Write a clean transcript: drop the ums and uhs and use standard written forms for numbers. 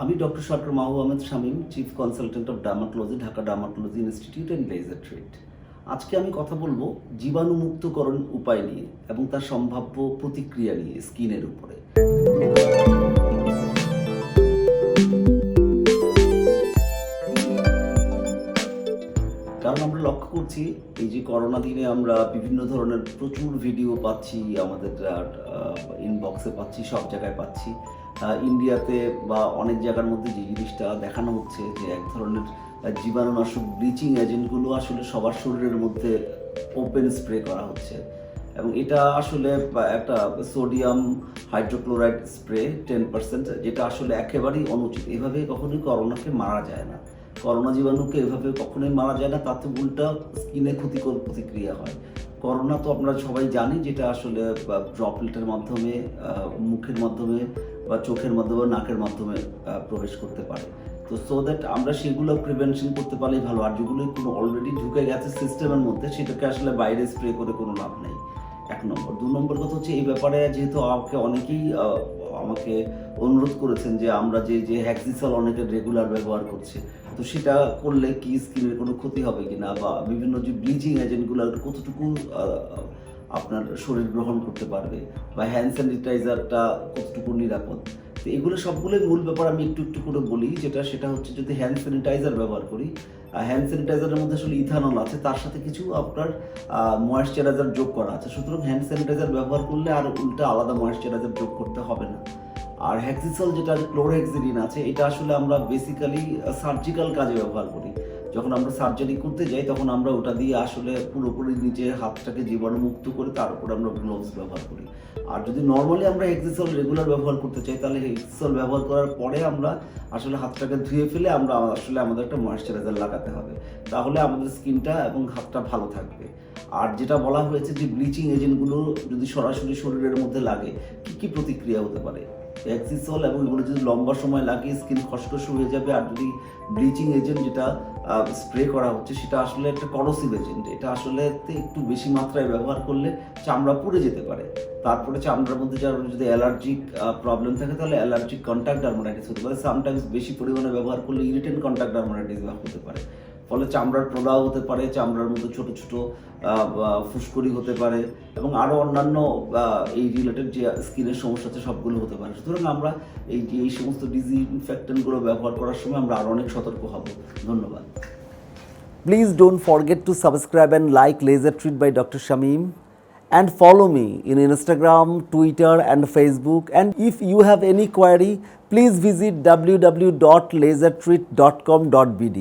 আমি doctor Sarkar Mahbub Ahmed Shamim, chief consultant of dermatology, Dhaka dermatology institute and laser treat. আজকে আমি কথা বলবো জীবাণুমুক্তকরণ উপায় নিয়ে এবং তার সম্ভাব্য প্রতিক্রিয়া নিয়ে স্কিনের উপরে। কারণ আমরা লক্ষ্য করছি এই যে করোনা দিনে আমরা বিভিন্ন ধরনের প্রচুর ভিডিও পাচ্ছি, আমাদের ইনবক্সে পাচ্ছি, সব জায়গায় পাচ্ছি। ইন্ডিয়াতে বা অনেক জায়গার মধ্যে যে জিনিসটা দেখানো হচ্ছে যে এক ধরনের জীবাণুনাশক ব্লিচিং এজেন্টগুলো আসলে সবার শরীরের মধ্যে ওপেন স্প্রে করা হচ্ছে এবং এটা আসলে একটা সোডিয়াম হাইড্রোক্লোরাইড স্প্রে 10%, যেটা আসলে একেবারেই অনুচিত। এভাবে কখনোই করোনাকে মারা যায় না, করোনা জীবাণুকে এভাবে কখনোই মারা যায় না, তাতে উল্টা স্কিনে ক্ষতিকর প্রতিক্রিয়া হয়। করোনা তো আমরা সবাই জানি যেটা আসলে ড্রপলেটের মাধ্যমে, মুখের মাধ্যমে বা চোখের মাধ্যমে, নাকের মাধ্যমে প্রবেশ করতে পারে। তো সো দ্যাট আমরা সেগুলো প্রিভেনশন করতে পারলেই ভালো। আর যেগুলো কোনো অলরেডি ঢুকে গেছে সিস্টেমের মধ্যে, সেটাকে আসলে বাইরে স্প্রে করে কোনো লাভ নেই। 1 নম্বর। 2 নম্বর কথা হচ্ছে, এই ব্যাপারে যেহেতু অনেকেই আমাকে অনুরোধ করেছেন যে আমরা যে হ্যাক্সিসল অনেকে রেগুলার ব্যবহার করছে, তো সেটা করলে কি স্কিনের কোনো ক্ষতি হবে কিনা, বা বিভিন্ন যে ব্লিচিং এজেন্টগুলো কতটুকু আপনার শরীর গ্রহণ করতে পারবে, বা হ্যান্ড স্যানিটাইজারটা কতটুকু নিরাপদ। তো এগুলো সবগুলোই মূল ব্যাপার আমি একটু একটু করে বলি। সেটা হচ্ছে, যদি হ্যান্ড স্যানিটাইজার ব্যবহার করি, হ্যান্ড স্যানিটাইজারের মধ্যে আসলে ইথানল আছে, তার সাথে কিছু আপনার ময়েশ্চারাইজার যোগ করা আছে। সুতরাং হ্যান্ড স্যানিটাইজার ব্যবহার করলে আর উল্টা আলাদা ময়েশ্চারাইজার যোগ করতে হবে না। আর হ্যাক্সিসল যেটা ক্লোরহেক্সিডিন আছে, এটা আসলে আমরা বেসিক্যালি সার্জিক্যাল কাজে ব্যবহার করি। যখন আমরা সার্জারি করতে যাই তখন আমরা ওটা দিয়ে আসলে পুরোপুরি নিজের হাতটাকে জীবাণুমুক্ত করে তার উপর আমরা গ্লোভস ব্যবহার করি। আর যদি নর্মালি আমরা হ্যাক্সিসল রেগুলার ব্যবহার করতে চাই, তাহলে হ্যাক্সিসল ব্যবহার করার পরে আমরা আসলে হাতটাকে ধুয়ে ফেলে আমরা আসলে আমাদের একটা ময়েশ্চারাইজার লাগাতে হবে, তাহলে আমাদের স্কিনটা এবং হাতটা ভালো থাকবে। আর যেটা বলা হয়েছে যে ব্লিচিং এজেন্টগুলো যদি সরাসরি শরীরের মধ্যে লাগে, কী কী প্রতিক্রিয়া হতে পারে। হ্যাক্সিসল এবং এগুলো যদি লম্বা সময় লাগে, স্কিন খসখসে হয়ে যাবে। আর যদি ব্লিচিং এজেন্ট যেটা স্প্রে করা হচ্ছে, সেটা আসলে একটা করোসিভ এজেন্ট, এটা আসলে একটু বেশি মাত্রায় ব্যবহার করলে চামড়া পুড়ে যেতে পারে। তারপরে চামড়ার মধ্যে যদি অ্যালার্জিক প্রবলেম থাকে, তাহলে অ্যালার্জিক কন্ট্যাক্ট ডার্মাটাইটিস হতে পারে। সামটাইমস বেশি পরিমাণে ব্যবহার করলে ইরিটেন্ট কন্ট্যাক্ট ডার্মাটাইটিস হতে পারে। ফলে চামড়ার প্রদাহ হতে পারে, চামড়ার মধ্যে ছোট ছোট ফুসকুড়ি হতে পারে, এবং আরও অন্যান্য এই রিলেটেড যে স্কিনের সমস্যা আছে সবগুলো হতে পারে। সুতরাং আমরা এই সমস্ত ডিসইনফেক্টেন্টগুলো ব্যবহার করার সময় আমরা আরও অনেক সতর্ক হব। ধন্যবাদ। Please don't forget to subscribe and like Laser Treat by Dr. Shamim, and follow me in Instagram, Twitter and Facebook. And if you have any query, please visit www.lasertreat.com.bd.